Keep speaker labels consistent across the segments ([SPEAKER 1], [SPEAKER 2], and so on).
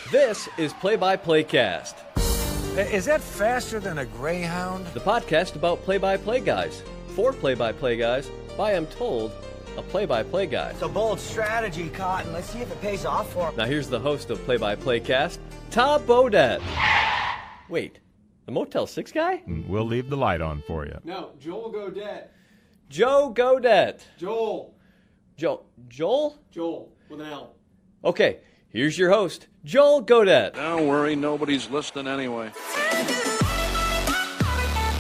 [SPEAKER 1] This is Play-by-Playcast,
[SPEAKER 2] Is that faster than a Greyhound?
[SPEAKER 1] the podcast about play-by-play guys, for play-by-play guys, by, I'm told, a play-by-play guy.
[SPEAKER 3] It's a bold strategy, Cotton. Let's see if it pays off for him.
[SPEAKER 1] Now here's the host of Play-by-Playcast, Tom Bodett. Wait, the Motel 6 guy?
[SPEAKER 4] We'll leave the light on for you.
[SPEAKER 5] No, Joel Godet.
[SPEAKER 1] Joe Godet.
[SPEAKER 5] Joel
[SPEAKER 1] Joel?
[SPEAKER 5] with an L.
[SPEAKER 1] Okay, here's your host, Joel Godet.
[SPEAKER 6] Don't worry, nobody's listening anyway.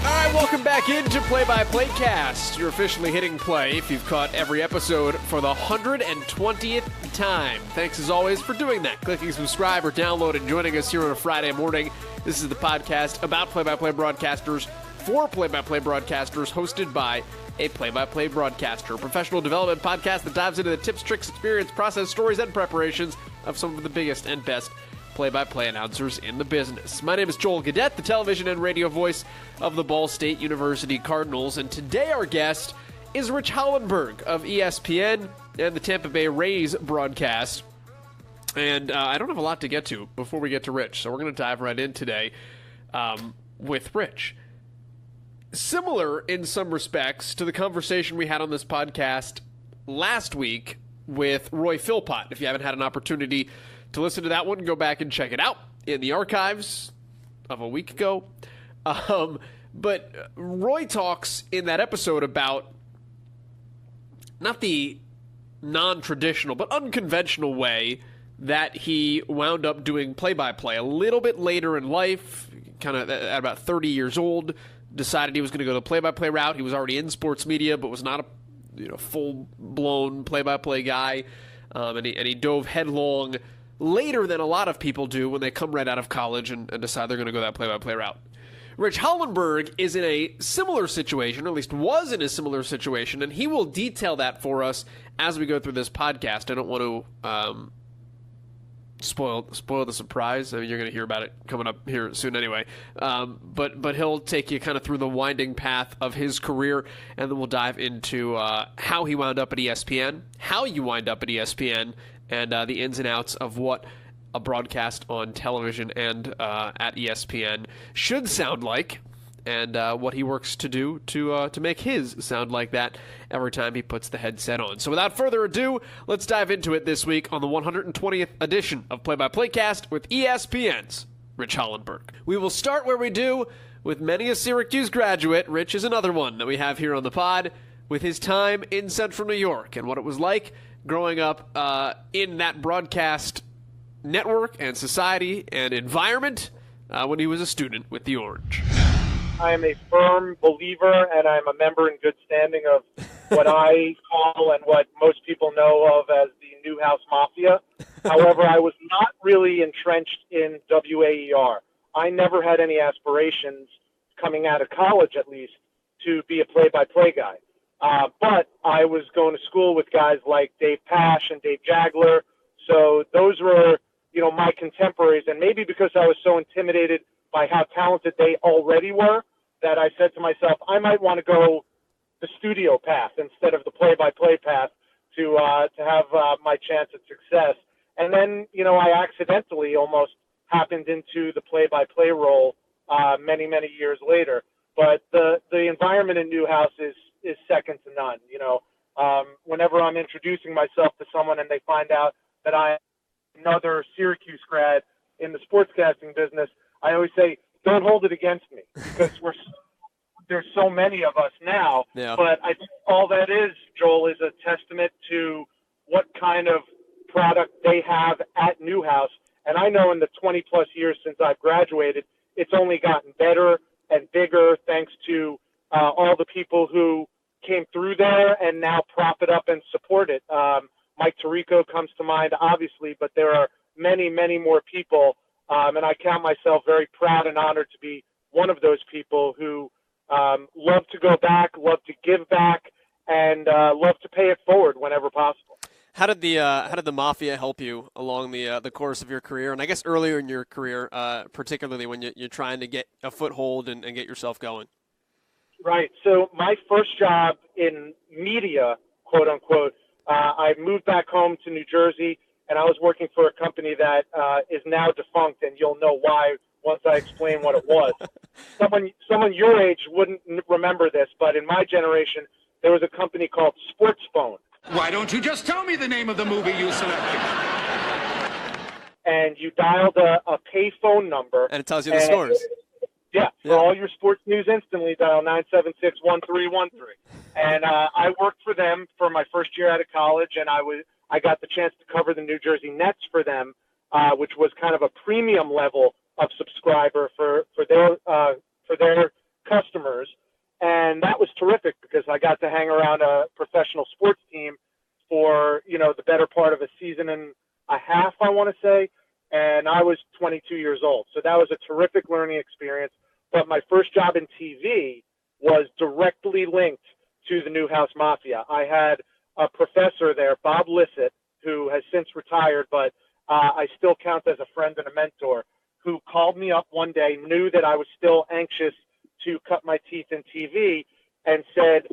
[SPEAKER 5] All right, welcome back into Play-by-Playcast. You're officially hitting play if you've caught every episode for the 120th time. Thanks as always for doing that, clicking subscribe or download and joining us here on a Friday morning. This is the podcast about play-by-play broadcasters for play-by-play broadcasters, hosted by a play-by-play broadcaster, a professional development podcast that dives into the tips, tricks, experience, process, stories, and preparations of some of the biggest and best play-by-play announcers in the business. My name is Joel Godet, the television and radio voice of the Ball State University Cardinals, and today our guest is Rich Hollenberg of ESPN and the Tampa Bay Rays broadcast. And I don't have a lot to get to before we get to Rich, so we're going to dive right in today with Rich. Similar in some respects to the conversation we had on this podcast last week with Roy Philpott. If you haven't had an opportunity to listen to that one, go back and check it out in the archives of a week ago. But Roy talks in that episode about not the non-traditional but unconventional way that he wound up doing play-by-play a little bit later in life, kind of at about 30 years old, decided he was going to go the play-by-play route. He was already in sports media, but was not a full-blown play-by-play guy, and he dove headlong later than a lot of people do when they come right out of college and decide they're going to go that play-by-play route. Rich Hollenberg is in a similar situation, or at least was in a similar situation, and he will detail that for us as we go through this podcast. I don't want to spoil the surprise. I mean, you're going to hear about it coming up here soon anyway. But he'll take you kind of through the winding path of his career, and then we'll dive into how he wound up at ESPN, how you wind up at ESPN, and the ins and outs of what a broadcast on television and at ESPN should sound like, and what he works to do to make his sound like that every time he puts the headset on. So without further ado, let's dive into it this week on the 120th edition of Play-by-Playcast with ESPN's Rich Hollenberg. We will start where we do with many a Syracuse graduate. Rich is another one that we have here on the pod, with his time in Central New York and what it was like growing up in that broadcast network and society and environment when he was a student with the Orange.
[SPEAKER 7] I am a firm believer, and I'm a member in good standing of what I call and what most people know of as the Newhouse Mafia. However, I was not really entrenched in WAER. I never had any aspirations, coming out of college at least, to be a play-by-play guy. But I was going to school with guys like Dave Pash and Dave Jagler, so those were, my contemporaries. And maybe because I was so intimidated by how talented they already were, that I said to myself, I might want to go the studio path instead of the play-by-play path to have my chance at success. And then, I accidentally almost happened into the play-by-play role many, many years later. But the environment in Newhouse is second to none. Whenever I'm introducing myself to someone and they find out that I'm another Syracuse grad in the sportscasting business, I always say, don't hold it against me, because there's so many of us now.
[SPEAKER 5] Yeah.
[SPEAKER 7] But I think all that is, Joel, is a testament to what kind of product they have at Newhouse. And I know in the 20-plus years since I've graduated, it's only gotten better and bigger thanks to all the people who came through there and now prop it up and support it. Mike Tirico comes to mind, obviously, but there are many, many more people. And I count myself very proud and honored to be one of those people who love to go back, love to give back, and love to pay it forward whenever possible.
[SPEAKER 5] How did the Mafia help you along the course of your career, and I guess earlier in your career, particularly when you're trying to get a foothold and get yourself going?
[SPEAKER 7] Right. So my first job in media, quote unquote, I moved back home to New Jersey, and I was working for a company that is now defunct, and you'll know why once I explain what it was. Someone your age wouldn't remember this, but in my generation, there was a company called Sports Phone.
[SPEAKER 8] Why don't you just tell me the name of the movie you selected?
[SPEAKER 7] And you dialed a pay phone number.
[SPEAKER 5] And it tells you the scores.
[SPEAKER 7] Yeah, for all your sports news instantly, dial 976-1313. And I worked for them for my first year out of college, and I got the chance to cover the New Jersey Nets for them, which was kind of a premium level of subscriber for their customers. And that was terrific because I got to hang around a professional sports team for, the better part of a season and a half, I want to say. And I was 22 years old. So that was a terrific learning experience. But my first job in TV was directly linked to the Newhouse Mafia. I had a professor there, Bob Lissett, who has since retired, but I still count as a friend and a mentor, who called me up one day, knew that I was still anxious to cut my teeth in TV, and said,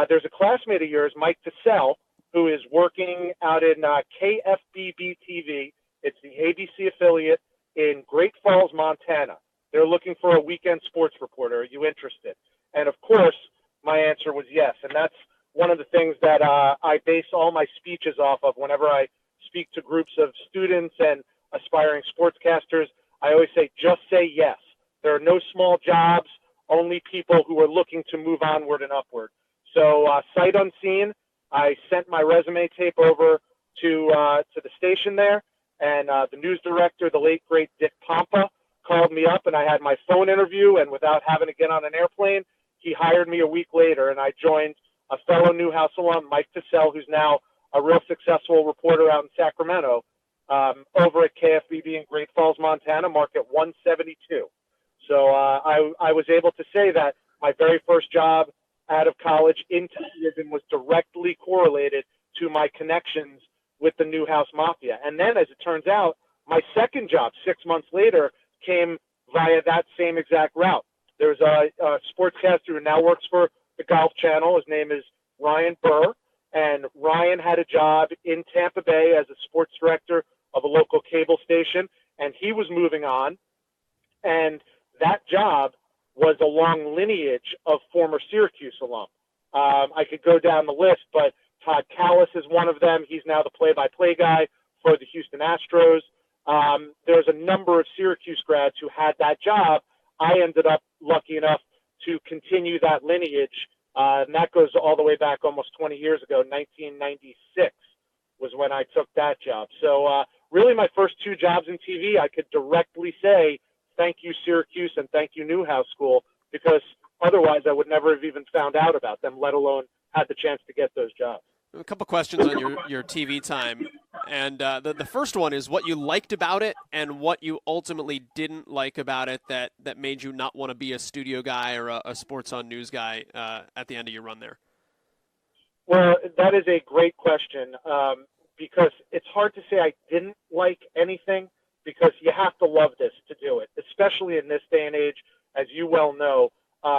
[SPEAKER 7] there's a classmate of yours, Mike Tassell, who is working out in KFBB-TV. It's the ABC affiliate in Great Falls, Montana. They're looking for a weekend sports reporter. Are you interested? And, of course, my answer was yes. And that's one of the things that I base all my speeches off of whenever I speak to groups of students and aspiring sportscasters. I always say, just say yes. There are no small jobs, only people who are looking to move onward and upward. So sight unseen, I sent my resume tape over to the station there, and the news director, the late, great Dick Pompa, called me up, and I had my phone interview, and without having to get on an airplane, he hired me a week later, and I joined a fellow Newhouse alum, Mike Tassell, who's now a real successful reporter out in Sacramento, over at KFBB in Great Falls, Montana, market 172. So I was able to say that my very first job out of college in television was directly correlated to my connections with the Newhouse Mafia. And then, as it turns out, my second job 6 months later came via that same exact route. There's a sportscaster who now works for the Golf Channel. His name is Ryan Burr. And Ryan had a job in Tampa Bay as a sports director of a local cable station, and he was moving on. And that job was a long lineage of former Syracuse alum. I could go down the list, but Todd Callis is one of them. He's now the play-by-play guy for the Houston Astros. There's a number of Syracuse grads who had that job. I ended up lucky enough to continue that lineage, and that goes all the way back almost 20 years ago. 1996 was when I took that job. So really my first two jobs in TV, I could directly say, thank you, Syracuse, and thank you, Newhouse School, because otherwise I would never have even found out about them, let alone had the chance to get those jobs.
[SPEAKER 5] A couple questions on your TV time. And the first one is what you liked about it and what you ultimately didn't like about it that made you not want to be a studio guy or a sports on news guy at the end of your run there.
[SPEAKER 7] Well, that is a great question because it's hard to say I didn't like anything because you have to love this to do it, especially in this day and age, as you well know.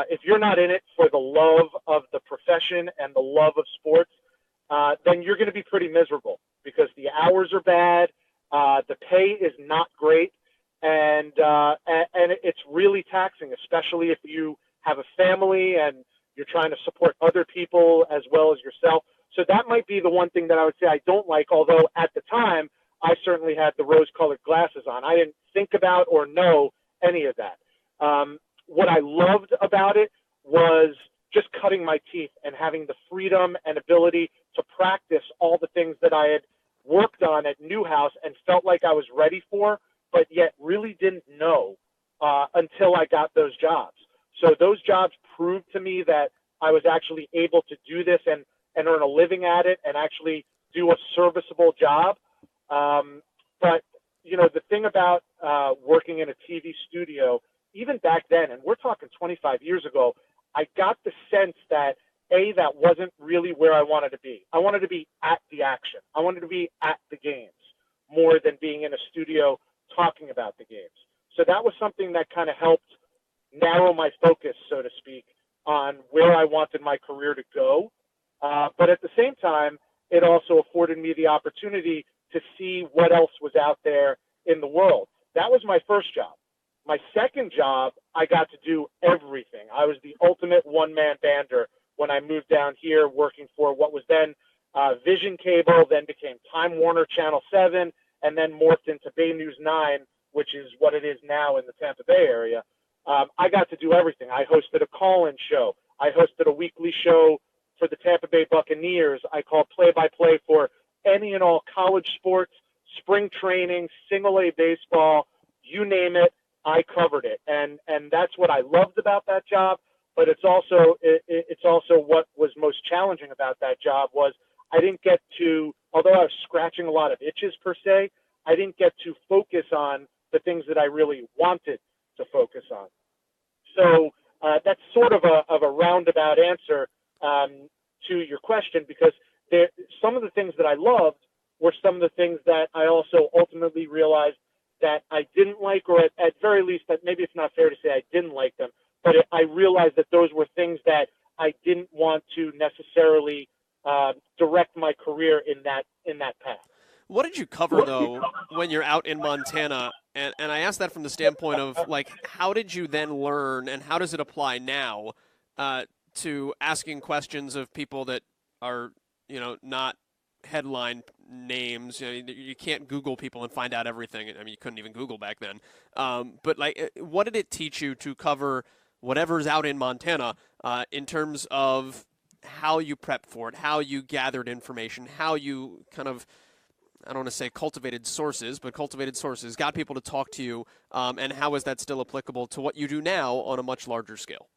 [SPEAKER 7] If you're not in it for the love of the profession and the love of sports, then you're going to be pretty miserable because the hours are bad, the pay is not great, and it's really taxing, especially if you have a family and you're trying to support other people as well as yourself. So that might be the one thing that I would say I don't like, although at the time I certainly had the rose-colored glasses on. I didn't think about or know any of that. What I loved about it was just cutting my teeth and having the freedom and ability to practice all the things that I had worked on at Newhouse and felt like I was ready for, but yet really didn't know until I got those jobs. So those jobs proved to me that I was actually able to do this and earn a living at it and actually do a serviceable job. But, the thing about working in a TV studio, even back then, and we're talking 25 years ago, I got the sense that, that wasn't really where I wanted to be. I wanted to be at the action. I wanted to be at the games more than being in a studio talking about the games. So that was something that kind of helped narrow my focus, so to speak, on where I wanted my career to go. But at the same time, it also afforded me the opportunity to see what else was out there in the world. That was my first job. My second job, I got to do everything. I was the ultimate one-man bander when I moved down here, working for what was then Vision Cable, then became Time Warner Channel 7, and then morphed into Bay News 9, which is what it is now in the Tampa Bay area. I got to do everything. I hosted a call-in show. I hosted a weekly show for the Tampa Bay Buccaneers. I called play-by-play for any and all college sports, spring training, single-A baseball, you name it, I covered it. And that's what I loved about that job, but it's also what was most challenging about that job was I didn't get to, although I was scratching a lot of itches per se, I didn't get to focus on the things that I really wanted to focus on. So that's sort of a roundabout answer to your question, because some of the things that I loved were some of the things that I also ultimately realized that I didn't like, or at very least, that maybe it's not fair to say I didn't like them, but I realized that those were things that I didn't want to necessarily direct my career in that path.
[SPEAKER 5] What did you cover, though, when you're out in Montana? And I ask that from the standpoint of, like, how did you then learn, and how does it apply now to asking questions of people that are, not headline names? You can't Google people and find out everything. I mean, you couldn't even Google back then. But, like, what did it teach you to cover whatever's out in Montana in terms of how you prepped for it, how you gathered information, how you kind of, I don't want to say cultivated sources, but cultivated sources, got people to talk to you, and how is that still applicable to what you do now on a much larger scale?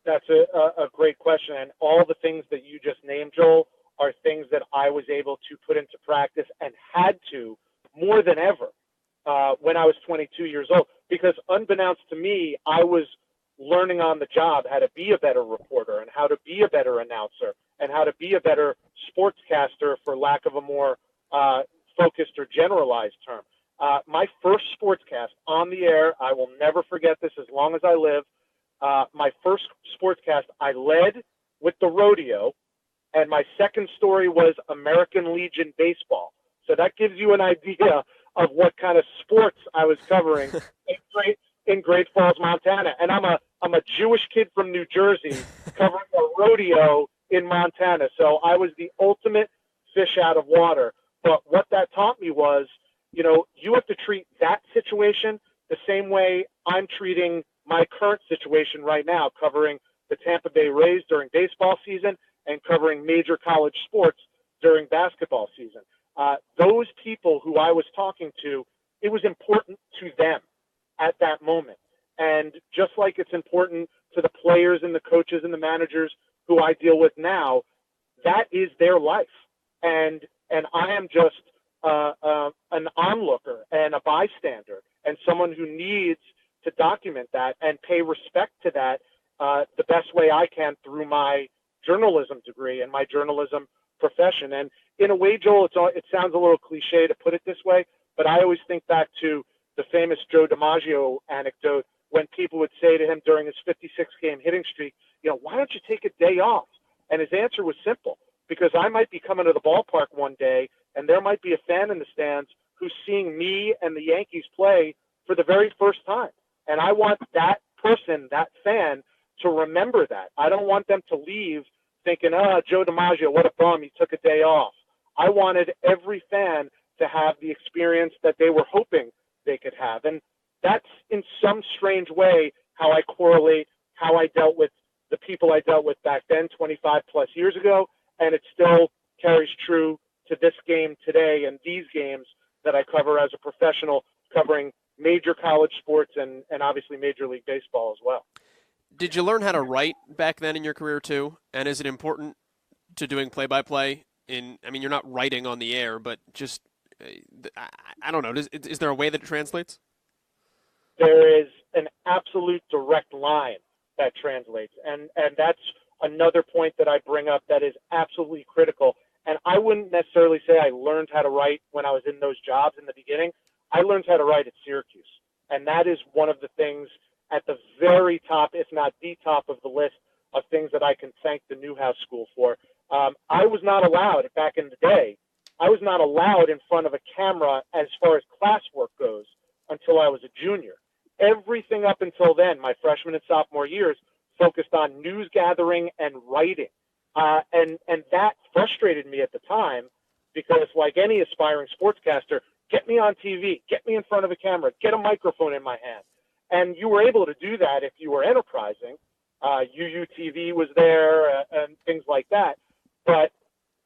[SPEAKER 7] That's a great question. And all the things that you just named, Joel, are things that I was able to put into practice and had to more than ever when I was 22 years old. Because unbeknownst to me, I was learning on the job how to be a better reporter and how to be a better announcer and how to be a better sportscaster, for lack of a more focused or generalized term. My first sportscast on the air, I will never forget this as long as I live. My first sportscast, I led with the rodeo, and my second story was American Legion baseball. So that gives you an idea of what kind of sports I was covering in Great Falls, Montana. And I'm a Jewish kid from New Jersey covering a rodeo in Montana. So I was the ultimate fish out of water. But what that taught me was, you have to treat that situation the same way I'm treating my current situation right now, covering the Tampa Bay Rays during baseball season and covering major college sports during basketball season. Those people who I was talking to, it was important to them at that moment. And just like it's important to the players and the coaches and the managers who I deal with now, that is their life. And I am just an onlooker and a bystander and someone who needs to document that and pay respect to that the best way I can through my journalism degree and my journalism profession. And in a way, Joel, it sounds a little cliche to put it this way, but I always think back to the famous Joe DiMaggio anecdote when people would say to him during his 56-game hitting streak, why don't you take a day off? And his answer was simple, because I might be coming to the ballpark one day and there might be a fan in the stands who's seeing me and the Yankees play for the very first time. And I want that person, that fan, to remember that. I don't want them to leave thinking, Joe DiMaggio, what a bum, he took a day off. I wanted every fan to have the experience that they were hoping they could have. And that's in some strange way how I correlate how I dealt with the people I dealt with back then 25 plus years ago. And it still carries true to this game today and these games that I cover as a professional, covering major college sports and obviously Major League Baseball as well.
[SPEAKER 5] Did you learn how to write back then in your career too? And is it important to doing play-by-play? You're not writing on the air, but just, I don't know, is there a way that it translates?
[SPEAKER 7] There is an absolute direct line that translates. And that's another point that I bring up that is absolutely critical. And I wouldn't necessarily say I learned how to write when I was in those jobs in the beginning. I learned how to write at Syracuse. And that is one of the things at the very top, if not the top of the list of things that I can thank the Newhouse School for. I was not allowed back in the day I was not allowed in front of a camera as far as classwork goes until I was a junior. Everything up until then, my freshman and sophomore years, focused on news gathering and writing. And that frustrated me at the time because, like any aspiring sportscaster, get me on TV, get me in front of a camera, get a microphone in my hand. And you were able to do that if you were enterprising. UUTV was there and things like that. But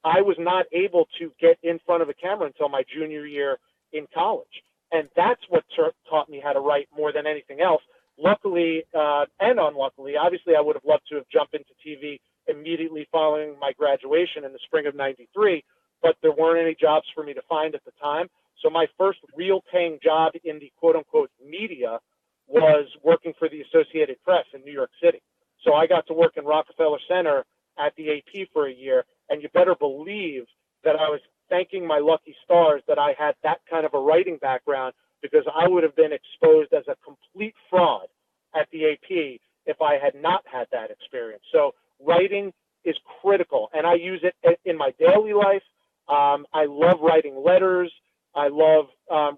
[SPEAKER 7] I was not able to get in front of a camera until my junior year in college. And that's what taught me how to write more than anything else. Luckily and unluckily, obviously I would have loved to have jumped into TV immediately following my graduation in the spring of '93, but there weren't any jobs for me to find at the time. So my first real paying job in the quote-unquote media was working for the Associated Press in New York City. So I got to work in Rockefeller Center at the AP for a year, and you better believe that I was thanking my lucky stars that I had that kind of a writing background, because I would have been exposed as a complete fraud at the AP if I had not had that experience. So writing is critical, and I use it in my daily life. I love writing letters. I love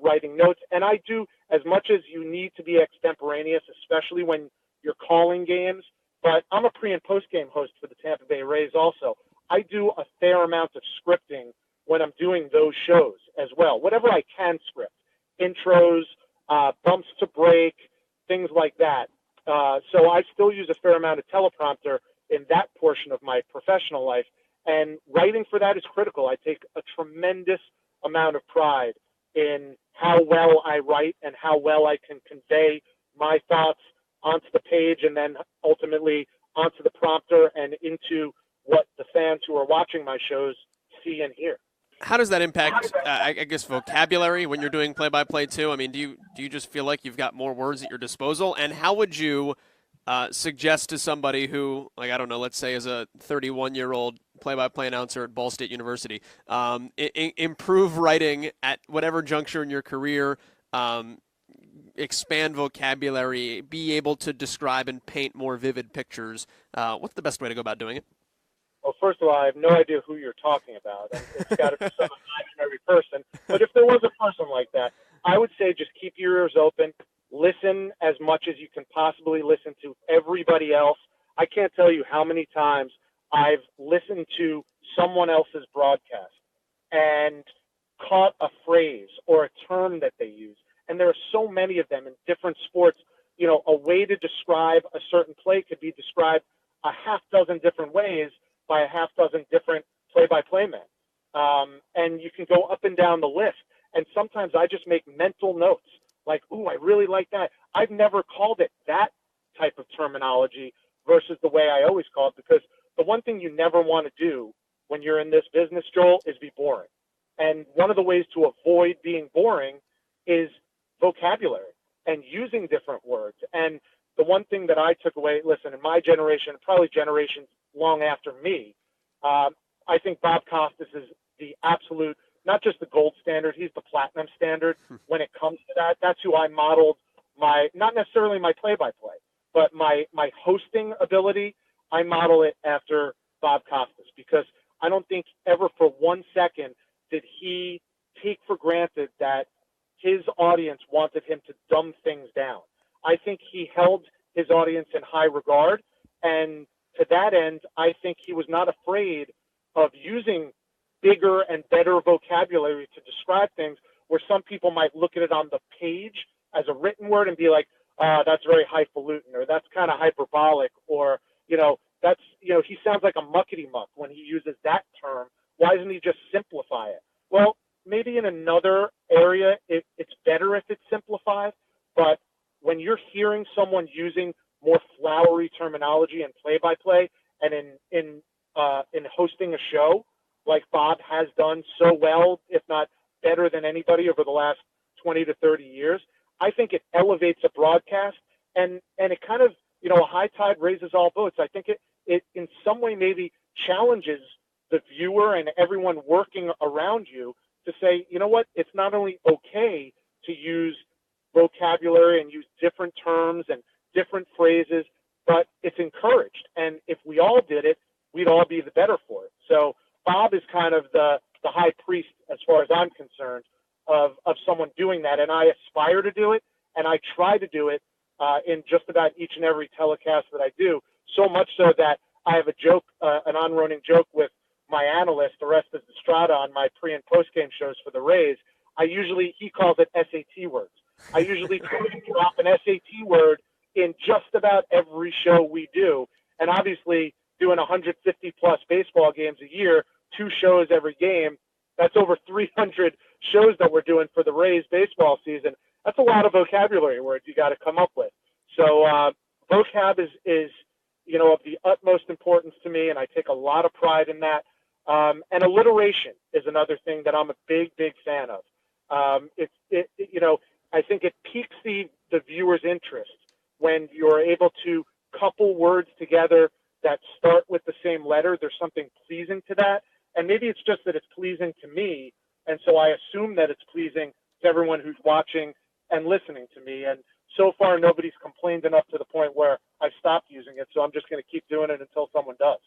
[SPEAKER 7] writing notes, and I do as much as you need to be extemporaneous, especially when you're calling games. But I'm a pre- and post-game host for the Tampa Bay Rays also. I do a fair amount of scripting when I'm doing those shows as well, whatever I can script. Intros, bumps to break, things like that. So I still use a fair amount of teleprompter in that portion of my professional life, and writing for that is critical. I take a tremendous amount of pride in how well I write and how well I can convey my thoughts onto the page and then ultimately onto the prompter and into what the fans who are watching my shows see and hear.
[SPEAKER 5] How does that impact, I guess, vocabulary when you're doing play-by-play too? I mean, do you just feel like you've got more words at your disposal? And how would you suggest to somebody who, like, I don't know, let's say is a 31-year-old play-by-play announcer at Ball State University, improve writing at whatever juncture in your career, expand vocabulary, be able to describe and paint more vivid pictures? What's the best way to go about doing it?
[SPEAKER 7] Well, first of all, I have no idea who you're talking about. It's got to be some imaginary person. But if there was a person like that, I would say just keep your ears open. Listen as much as you can possibly listen to everybody else. I can't tell you how many times I've listened to someone else's broadcast and caught a phrase or a term that they use. And there are so many of them in different sports. You know, a way to describe a certain play could be described a half dozen different ways by a half dozen different play-by-play men. And you can go up and down the list. And sometimes I just make mental notes like, ooh, I really like that. I've never called it that type of terminology versus the way I always call it, because the one thing you never want to do when you're in this business, Joel, is be boring. And one of the ways to avoid being boring is vocabulary and using different words. And the one thing that I took away, listen, in my generation, probably generations long after me, I think Bob Costas is the absolute, not just the gold standard, he's the platinum standard when it comes to that. That's who I modeled my, not necessarily my play-by-play, but my hosting ability. I model it after Bob Costas, because I don't think ever for 1 second did he take for granted that his audience wanted him to dumb things down. I think he held his audience in high regard, and to that end, I think he was not afraid of using bigger and better vocabulary to describe things where some people might look at it on the page as a written word and be like, that's very highfalutin, or that's kind of hyperbolic, or, that's, he sounds like a muckety muck when he uses that term. Why doesn't he just simplify it? Well, maybe in another area, it's better if it's simplified, but when you're hearing someone using more flowery terminology in play-by-play and in hosting a show, like Bob has done so well, if not better than anybody over the last 20 to 30 years, I think it elevates a broadcast, and it kind of, a high tide raises all boats. I think it in some way maybe challenges the viewer and everyone working around you to say, you know what, it's not only okay to use vocabulary and use different terms and different phrases, but it's encouraged. And if we all did it, we'd all be the better for it. So Bob is kind of the the high priest, as far as I'm concerned, of someone doing that. And I aspire to do it, and I try to do it in just about each and every telecast that I do, so much so that I have a joke, an on-running joke with my analyst, Orestes Estrada, on my pre- and post-game shows for the Rays. He calls it SAT words. I usually drop an SAT word in just about every show we do. And obviously, doing 150-plus baseball games a year, 2 shows every game, that's over 300 shows that we're doing for the Rays baseball season. That's a lot of vocabulary words you got to come up with. So vocab is of the utmost importance to me, and I take a lot of pride in that. And alliteration is another thing that I'm a big, big fan of. I think it piques the viewer's interest when you're able to couple words together that start with the same letter. There's something pleasing to that. And maybe it's just that it's pleasing to me, and so I assume that it's pleasing to everyone who's watching and listening to me. And so far, nobody's complained enough to the point where I've stopped using it, so I'm just going to keep doing it until someone does.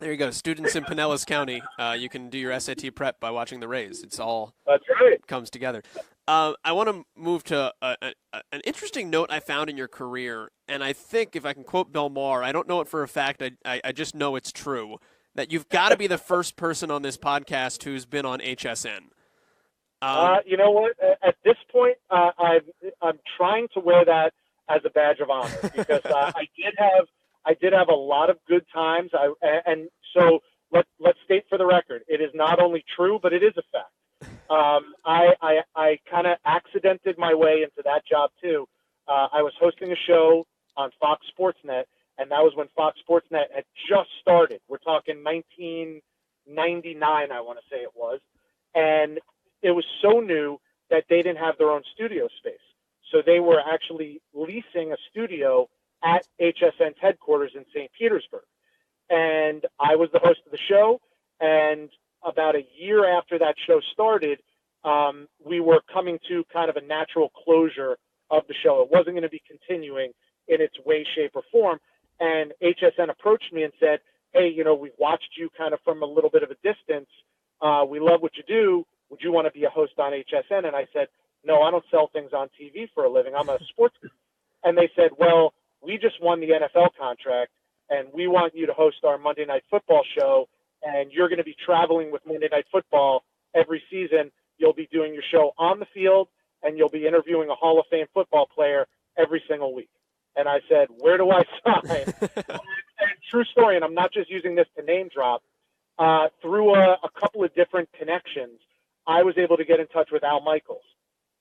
[SPEAKER 5] There you go. Students in Pinellas County, you can do your SAT prep by watching the Rays. It's all
[SPEAKER 7] That's right.
[SPEAKER 5] Comes together. I want to move to an interesting note I found in your career, and I think if I can quote Bill Maher, I don't know it for a fact, I just know it's true, that you've got to be the first person on this podcast who's been on HSN.
[SPEAKER 7] You know what? At this point, I'm trying to wear that as a badge of honor because I did have a lot of good times. And so let's state for the record, it is not only true, but it is a fact. I kind of accidented my way into that job too. I was hosting a show on Fox Sports Net, and that was when Fox Sports Net had just started. We're talking 1999, I want to say it was. And it was so new that they didn't have their own studio space. So they were actually leasing a studio at HSN's headquarters in St. Petersburg. And I was the host of the show. And about a year after that show started, we were coming to kind of a natural closure of the show. It wasn't going to be continuing in its way, shape, or form. And HSN approached me and said, hey, we've watched you kind of from a little bit of a distance. We love what you do. Would you want to be a host on HSN? And I said, no, I don't sell things on TV for a living. I'm a sports guy. And they said, well, we just won the NFL contract, and we want you to host our Monday Night Football show, and you're going to be traveling with Monday Night Football every season. You'll be doing your show on the field, and you'll be interviewing a Hall of Fame football player every single week. And I said, where do I sign? And true story, and I'm not just using this to name drop. Through a couple of different connections, I was able to get in touch with Al Michaels.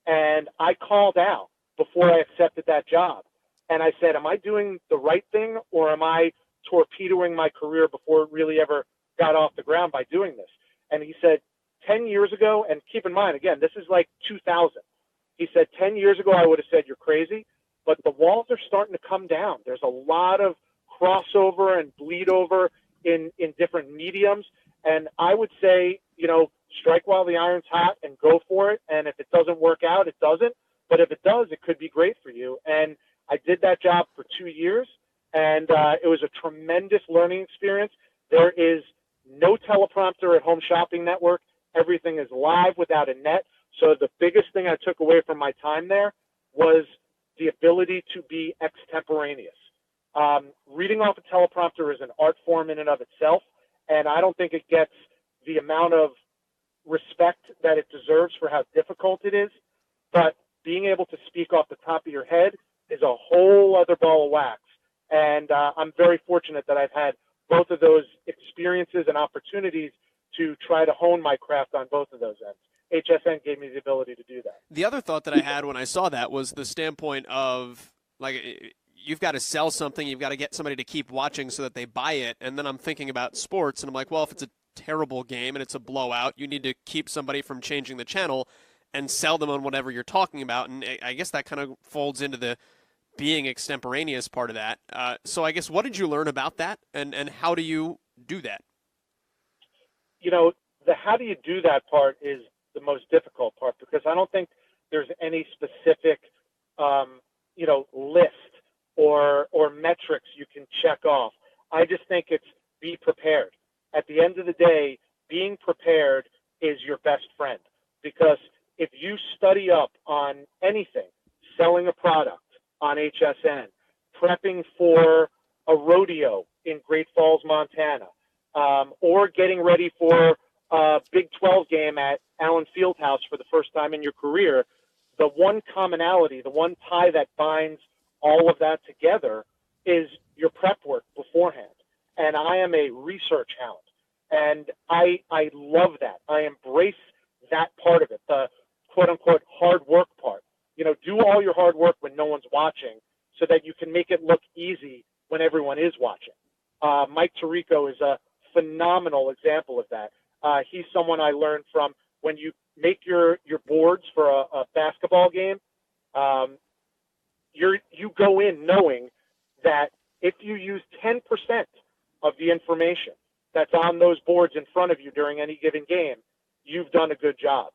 [SPEAKER 7] And I called Al before I accepted that job. And I said, am I doing the right thing, or am I torpedoing my career before it really ever got off the ground by doing this? And he said, 10 years ago, and keep in mind, again, this is like 2000. He said, 10 years ago, I would have said you're crazy, but the walls are starting to come down. There's a lot of crossover and bleed over in different mediums. And I would say, strike while the iron's hot and go for it. And if it doesn't work out, it doesn't. But if it does, it could be great for you. And I did that job for 2 years, and it was a tremendous learning experience. There is no teleprompter at Home Shopping Network. Everything is live without a net. So the biggest thing I took away from my time there was the ability to be extemporaneous. Reading off a teleprompter is an art form in and of itself, and I don't think it gets the amount of respect that it deserves for how difficult it is. But being able to speak off the top of your head is a whole other ball of wax. And I'm very fortunate that I've had both of those experiences and opportunities to try to hone my craft on both of those ends. HSN gave me the ability to do that.
[SPEAKER 5] The other thought that I had when I saw that was the standpoint of, like, you've got to sell something, you've got to get somebody to keep watching so that they buy it. And then I'm thinking about sports, and I'm like, well, if it's a terrible game and it's a blowout, you need to keep somebody from changing the channel and sell them on whatever you're talking about. And I guess that kind of folds into the being extemporaneous part of that. So I guess, what did you learn about that, and how do you do that?
[SPEAKER 7] The how do you do that part is the most difficult part, because I don't think there's any specific, list or metrics you can check off. I just think it's be prepared. At the end of the day, being prepared is best friend, because if you study up on anything, selling a product on HSN, prepping for a rodeo in Great Falls, Montana, or getting ready for a Big 12 game at Allen Fieldhouse for the first time in your career, the one commonality, the one tie that binds all of that together is your prep work beforehand. And I am a research hound, and I love that. I embrace that part of it, the quote-unquote hard work part. Do all your hard work when no one's watching so that you can make it look easy when everyone is watching. Mike Tirico is a phenomenal example of that. He's someone I learned from. When you make your boards for a basketball game, you go in knowing that if you use 10% of the information that's on those boards in front of you during any given game, you've done a good job,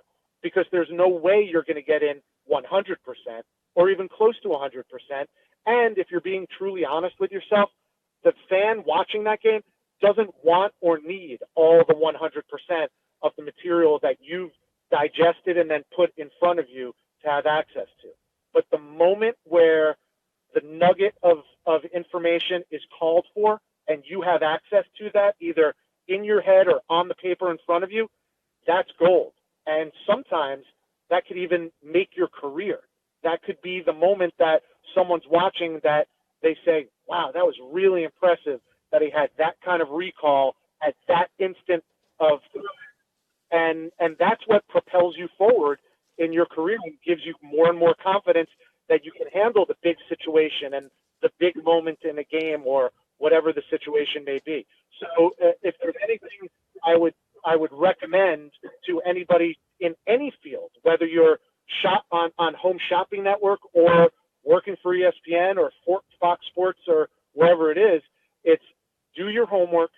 [SPEAKER 7] because there's no way you're going to get in 100% or even close to 100%. And if you're being truly honest with yourself, the fan watching that game doesn't want or need all the 100% of the material that you've digested and then put in front of you to have access to. But the moment where the nugget of information is called for and you have access to that, either in your head or on the paper in front of you, that's gold. And sometimes that could even make your career. That could be the moment that someone's watching that they say, wow, that was really impressive that he had that kind of recall at that instant of, and that's what propels you forward in your career and gives you more and more confidence that you can handle the big situation and the big moment in a game or whatever the situation may be. So if there's anything I would recommend to anybody in any field, whether you're on Home Shopping Network or working for ESPN or Fox Sports or wherever it is, it's do your homework,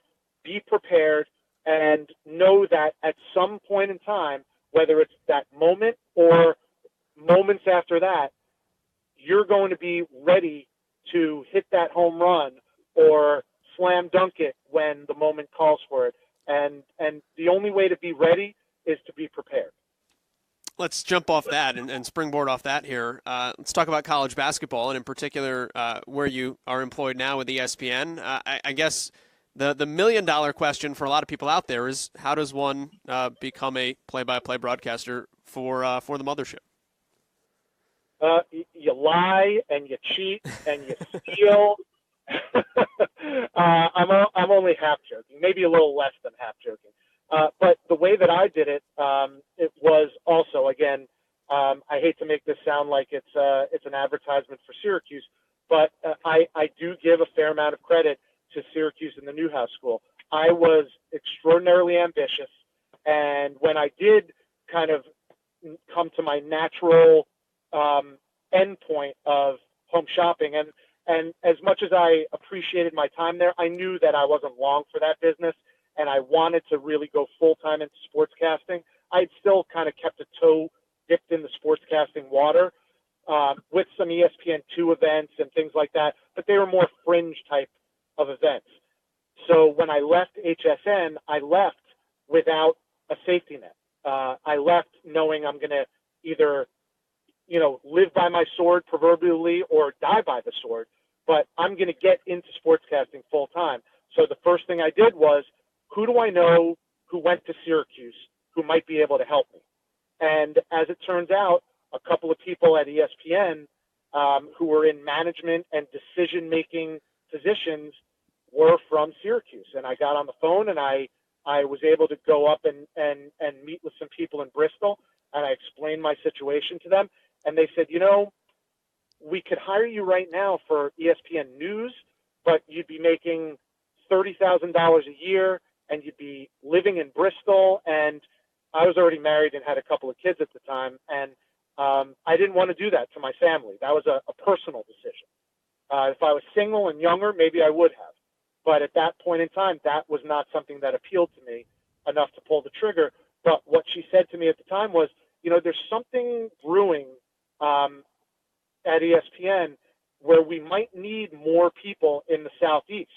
[SPEAKER 7] be prepared, and know that at some point in time, whether it's that moment or moments after that, you're going to be ready to hit that home run or slam dunk it when the moment calls for it. And the only way to be ready is to be prepared.
[SPEAKER 5] Let's jump off that and springboard off that here. Let's talk about college basketball, and in particular where you are employed now with ESPN. I guess the million-dollar question for a lot of people out there is, how does one become a play-by-play broadcaster for the mothership?
[SPEAKER 7] You lie and you cheat and you steal. I'm only half joking, maybe a little less than half joking. But the way that I did it, it was also, again, I hate to make this sound like it's an advertisement for Syracuse, but I do give a fair amount of credit to Syracuse and the Newhouse School. I was extraordinarily ambitious, and when I did kind of come to my natural end point of home shopping, and as much as I appreciated my time there, I knew that I wasn't long for that business, and I wanted to really go full-time into sportscasting. I'd still kind of kept a toe dipped in the sportscasting water with some ESPN2 events and things like that, but they were more fringe type of events. So when I left HSN, I left without a safety net. I left knowing I'm going to either, live by my sword proverbially or die by the sword, but I'm going to get into sportscasting full time. So the first thing I did was, who do I know who went to Syracuse who might be able to help me? And as it turns out, a couple of people at ESPN who were in management and decision-making positions were from Syracuse. And I got on the phone and I was able to go up and meet with some people in Bristol, and I explained my situation to them. And they said, we could hire you right now for ESPN News, but you'd be making $30,000 a year and you'd be living in Bristol. And I was already married and had a couple of kids at the time. And I didn't want to do that to my family. That was a personal decision. If I was single and younger, maybe I would have. But at that point in time, that was not something that appealed to me enough to pull the trigger. But what she said to me at the time was, there's something brewing at ESPN where we might need more people in the Southeast.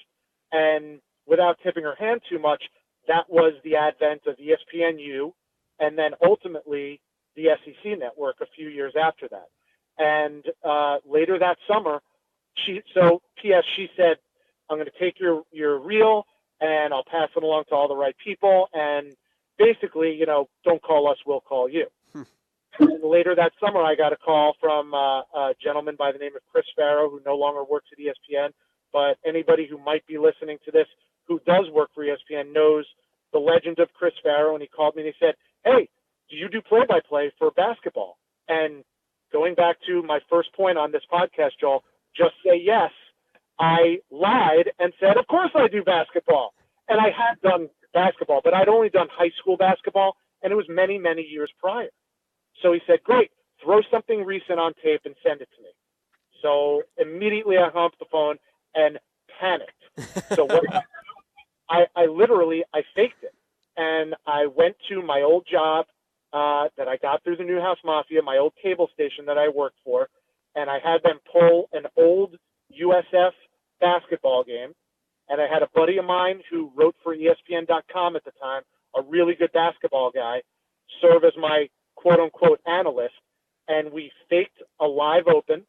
[SPEAKER 7] And without tipping her hand too much, that was the advent of ESPNU and then ultimately the SEC network a few years after that. And later that summer, she said, I'm going to take your reel and I'll pass it along to all the right people. And basically, don't call us, we'll call you. And later that summer, I got a call from a gentleman by the name of Chris Farrow, who no longer works at ESPN. But anybody who might be listening to this who does work for ESPN knows the legend of Chris Farrow. And he called me and he said, hey, do you do play-by-play for basketball? And going back to my first point on this podcast, Joel, just say yes. I lied and said, of course I do basketball. And I had done basketball, but I'd only done high school basketball, and it was many, many years prior. So he said, great, throw something recent on tape and send it to me. So immediately I hung up the phone and panicked. So what I literally faked it. And I went to my old job that I got through the Newhouse Mafia, my old cable station that I worked for, and I had them pull an old USF basketball game. And I had a buddy of mine who wrote for ESPN.com at the time, a really good basketball guy, serve as my quote-unquote analyst. And we faked a live open.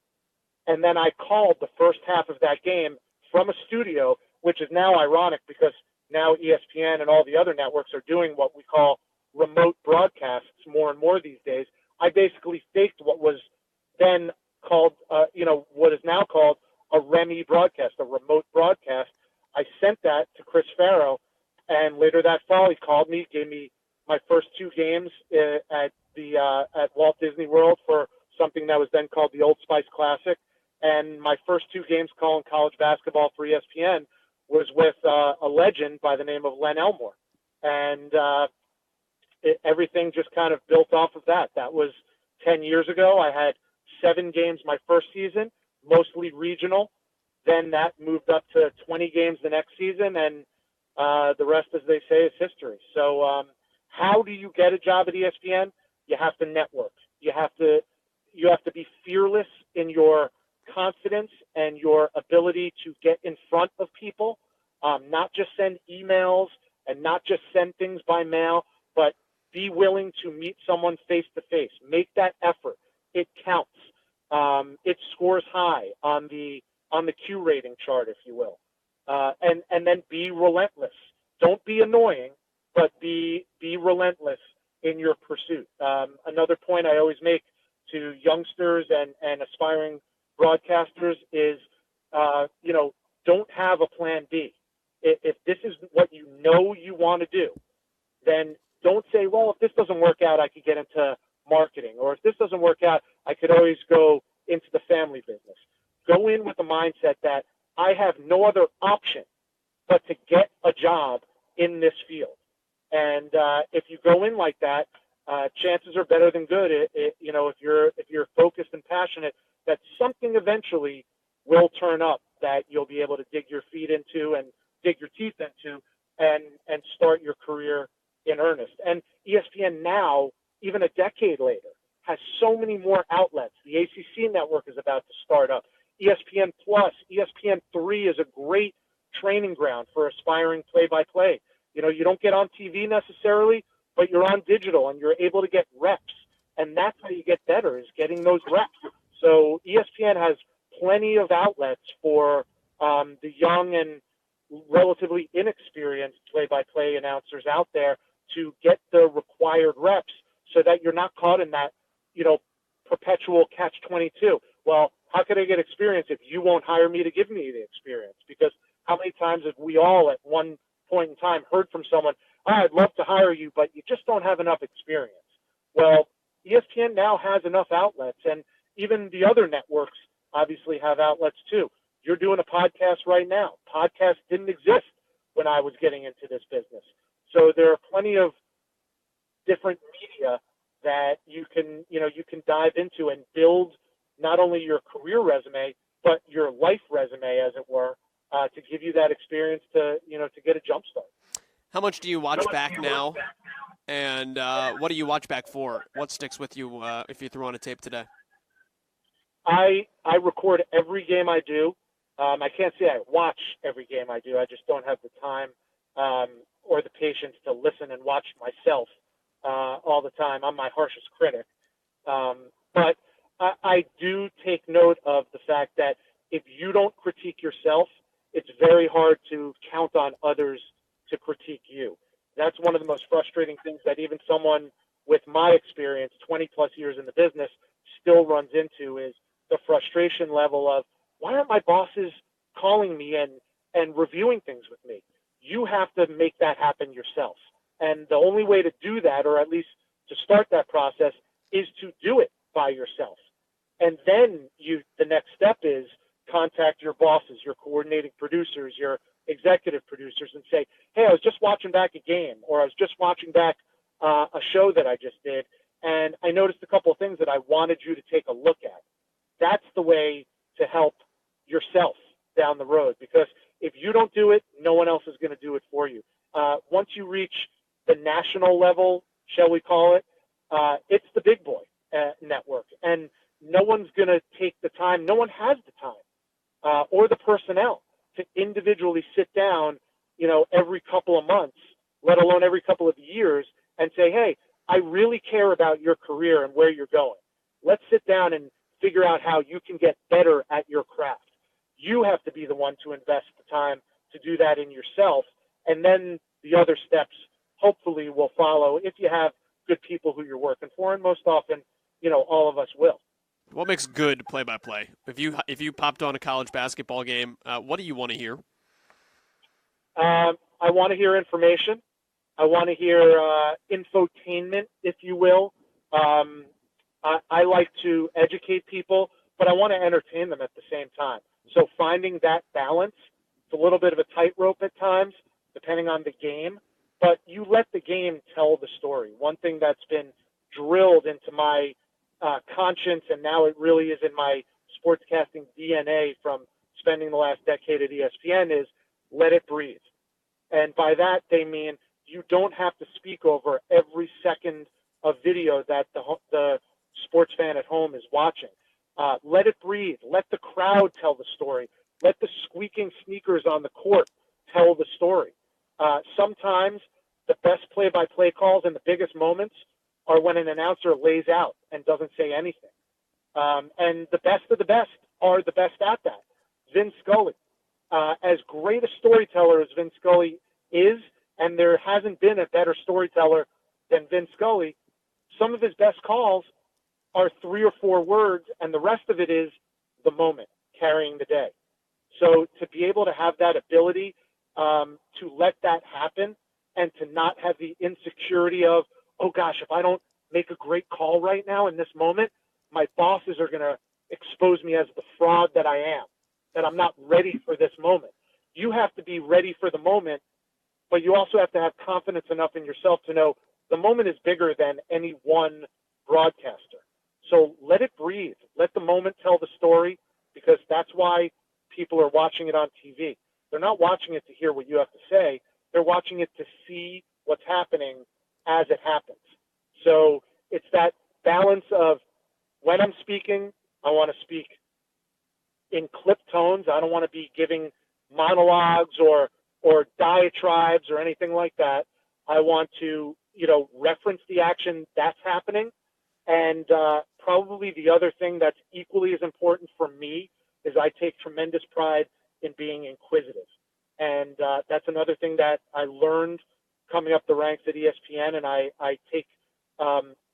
[SPEAKER 7] And then I called the first half of that game from a studio, which is now ironic because now ESPN and all the other networks are doing what we call remote broadcasts more and more these days. I basically faked what was then called, what is now called a REMI broadcast, a remote broadcast. I sent that to Chris Farrow, and later that fall he called me, gave me my first 2 games at Walt Disney World for something that was then called the Old Spice Classic. And my first 2 games calling college basketball for ESPN was with a legend by the name of Len Elmore. And everything just kind of built off of that. That was 10 years ago. I had 7 games my first season, mostly regional. Then that moved up to 20 games the next season, and the rest, as they say, is history. So how do you get a job at ESPN? You have to network. You have to be fearless in your confidence and your ability to get in front of people, not just send emails and not just send things by mail, but be willing to meet someone face to face. Make that effort. It counts. It scores high on the Q rating chart, if you will. And then be relentless. Don't be annoying, but be relentless in your pursuit. Another point I always make to youngsters and aspiring broadcasters is, don't have a plan B. If this is what you know you want to do, then don't say, well, if this doesn't work out, I could get into marketing. Or if this doesn't work out, I could always go into the family business. Go in with the mindset that I have no other option but to get a job in this field. And if you go in like that, chances are better than good. If you're focused and passionate, that something eventually will turn up that you'll be able to dig your feet into and dig your teeth into and start your career in earnest. And ESPN now, even a decade later, has so many more outlets. The ACC network is about to start up. ESPN Plus, ESPN3 is a great training ground for aspiring play-by-play. You don't get on TV necessarily, but you're on digital and you're able to get reps. And that's how you get better, is getting those reps. So ESPN has plenty of outlets for the young and relatively inexperienced play-by-play announcers out there to get the required reps so that you're not caught in that, perpetual catch-22. Well, how can I get experience if you won't hire me to give me the experience? Because how many times have we all at one point in time heard from someone, I'd love to hire you, but you just don't have enough experience. Well, ESPN now has enough outlets, and even the other networks obviously have outlets too. You're doing a podcast right now. Podcasts didn't exist when I was getting into this business. So there are plenty of different media that you can dive into and build not only your career resume, but your life resume, as it were, to give you that experience to get a jump start.
[SPEAKER 5] How much do you watch back now? And what do you watch back for? What sticks with you if you threw on a tape today?
[SPEAKER 7] I record every game I do. I can't say I watch every game I do. I just don't have the time or the patience to listen and watch myself all the time. I'm my harshest critic. But I do take note of the fact that if you don't critique yourself, it's very hard to count on others to critique you. That's one of the most frustrating things that even someone with my experience, 20 plus years in the business, still runs into, is the frustration level of, why aren't my bosses calling me and reviewing things with me? You have to make that happen yourself. And the only way to do that, or at least to start that process, is to do it by yourself. And then the next step is contact your bosses, your coordinating producers, your executive producers, and say, hey, I was just watching back a game, or I was just watching back a show that I just did, and I noticed a couple of things that I wanted you to take a look at. That's the way to help yourself down the road, because if you don't do it, no one else is going to do it for you. Once you reach the national level, shall we call it, it's the big boy network, and no one's going to take the time, no one has the time or the personnel to individually sit down, every couple of months, let alone every couple of years, and say, hey, I really care about your career and where you're going. Let's sit down and figure out how you can get better at your craft. You have to be the one to invest the time to do that in yourself, and then the other steps hopefully will follow if you have good people who you're working for, and most often, all of us will.
[SPEAKER 5] What makes good play-by-play? If you popped on a college basketball game, what do you want to hear?
[SPEAKER 7] I want to hear information. I want to hear infotainment, if you will. I like to educate people, but I want to entertain them at the same time. So finding that balance, it's a little bit of a tightrope at times, depending on the game, but you let the game tell the story. One thing that's been drilled into my conscience, and now it really is in my sportscasting DNA from spending the last decade at ESPN, is let it breathe. And by that, they mean you don't have to speak over every second of video that the sports fan at home is watching. Let it breathe. Let the crowd tell the story. Let the squeaking sneakers on the court tell the story. Sometimes the best play-by-play calls in the biggest moments are when an announcer lays out and doesn't say anything. And the best of the best are the best at that. Vin Scully, as great a storyteller as Vin Scully is, and there hasn't been a better storyteller than Vin Scully, some of his best calls are 3 or 4 words, and the rest of it is the moment carrying the day. So to be able to have that ability to let that happen, and to not have the insecurity of, oh gosh, if I don't make a great call right now in this moment, my bosses are going to expose me as the fraud that I am, that I'm not ready for this moment. You have to be ready for the moment, but you also have to have confidence enough in yourself to know the moment is bigger than any one broadcaster. So let it breathe. Let the moment tell the story, because that's why people are watching it on TV. They're not watching it to hear what you have to say. They're watching it to see what's happening as it happens. So it's that balance of, when I'm speaking, I want to speak in clipped tones. I don't want to be giving monologues or diatribes or anything like that. I want to, reference the action that's happening. And probably the other thing that's equally as important for me is I take tremendous pride in being inquisitive. And that's another thing that I learned coming up the ranks at ESPN, and I take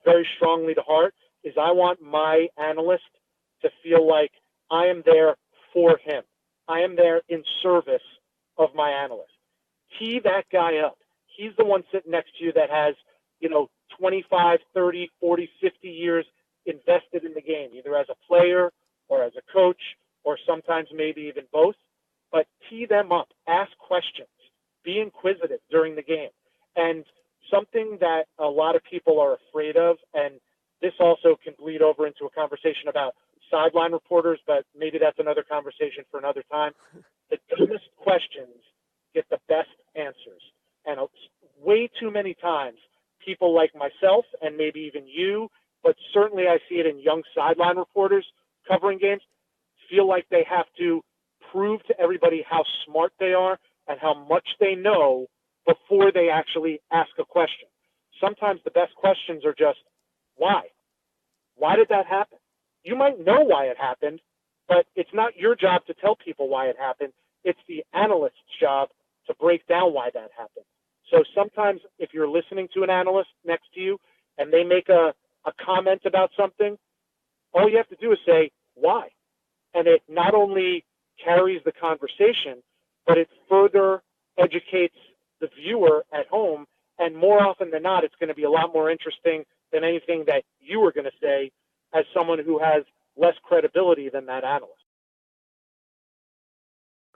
[SPEAKER 7] very strongly to heart, is I want my analyst to feel like I am there for him. I am there in service of my analyst. Tee that guy up. He's the one sitting next to you that has, 25, 30, 40, 50 years invested in the game, either as a player or as a coach, or sometimes maybe even both. But tee them up. Ask questions. Be inquisitive during the game. And something that a lot of people are afraid of, and this also can bleed over into a conversation about sideline reporters, but maybe that's another conversation for another time. The dumbest questions get the best answers. And way too many times, people like myself, and maybe even you, but certainly I see it in young sideline reporters covering games, feel like they have to prove to everybody how smart they are and how much they know before they actually ask a question. sometimes the best questions are just, why? Why did that happen? You might know why it happened, but it's not your job to tell people why it happened. It's the analyst's job to break down why that happened. So sometimes if you're listening to an analyst next to you and they make a comment about something, all you have to do is say, why? And it not only carries the conversation, but it further educates the viewer at home. And more often than not, it's going to be a lot more interesting than anything that you were going to say as someone who has less credibility than that analyst.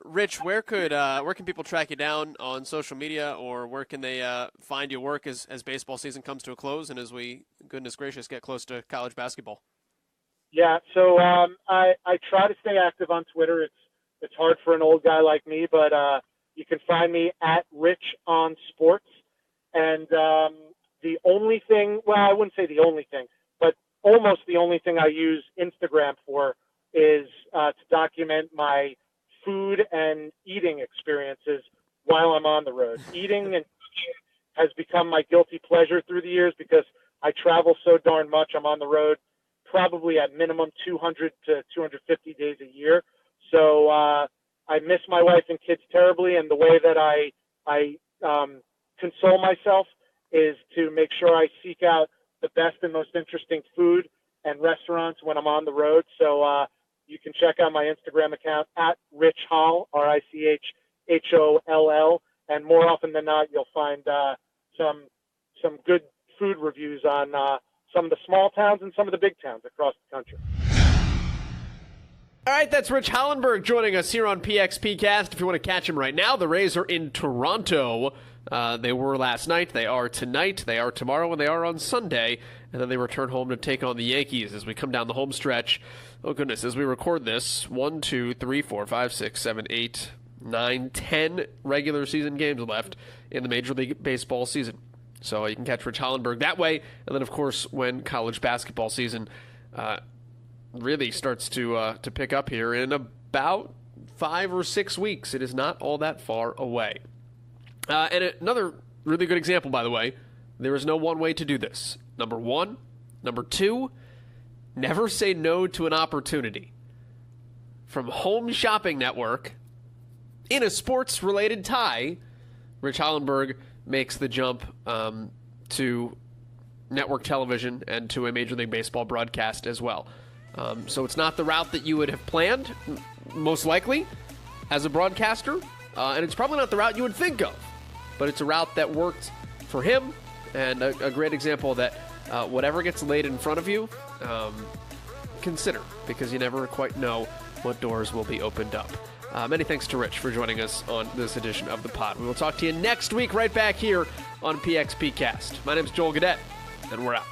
[SPEAKER 5] Rich, where can people track you down on social media, or where can they find your work as baseball season comes to a close and as we, goodness gracious, get close to college basketball?
[SPEAKER 7] Yeah, so I try to stay active on Twitter. It's hard for an old guy like me, but you can find me at Rich on Sports. And the only thing, well, I wouldn't say the only thing, but almost the only thing I use Instagram for is to document my food and eating experiences while I'm on the road. Eating and cooking has become my guilty pleasure through the years because I travel so darn much. I'm on the road probably at minimum 200 to 250 days a year. So I miss my wife and kids terribly, and the way that I console myself is to make sure I seek out the best and most interesting food and restaurants when I'm on the road. So you can check out my Instagram account at Rich Holl, RichHoll, and more often than not, you'll find some good food reviews on some of the small towns and some of the big towns across the country.
[SPEAKER 5] All right, that's Rich Hollenberg joining us here on PXPcast. If you want to catch him right now, the Rays are in Toronto. They were last night, they are tonight, they are tomorrow, and they are on Sunday. And then they return home to take on the Yankees as we come down the home stretch. Oh, goodness, as we record this, 1, 2, 3, 4, 5, 6, 7, 8, 9, 10 regular season games left in the Major League Baseball season. So you can catch Rich Hollenberg that way. And then, of course, when college basketball season really starts to pick up here in about 5 or 6 weeks. It is not all that far away. And another really good example, by the way, there is no one way to do this. Number one. Number two, never say no to an opportunity. From Home Shopping Network, in a sports-related tie, Rich Hollenberg makes the jump to network television and to a Major League Baseball broadcast as well. So it's not the route that you would have planned, most likely, as a broadcaster, and it's probably not the route you would think of, but it's a route that worked for him, and a great example that whatever gets laid in front of you, consider, because you never quite know what doors will be opened up. Many thanks to Rich for joining us on this edition of the pod. We will talk to you next week right back here on PXPcast. My name's Joel Gadet, and we're out.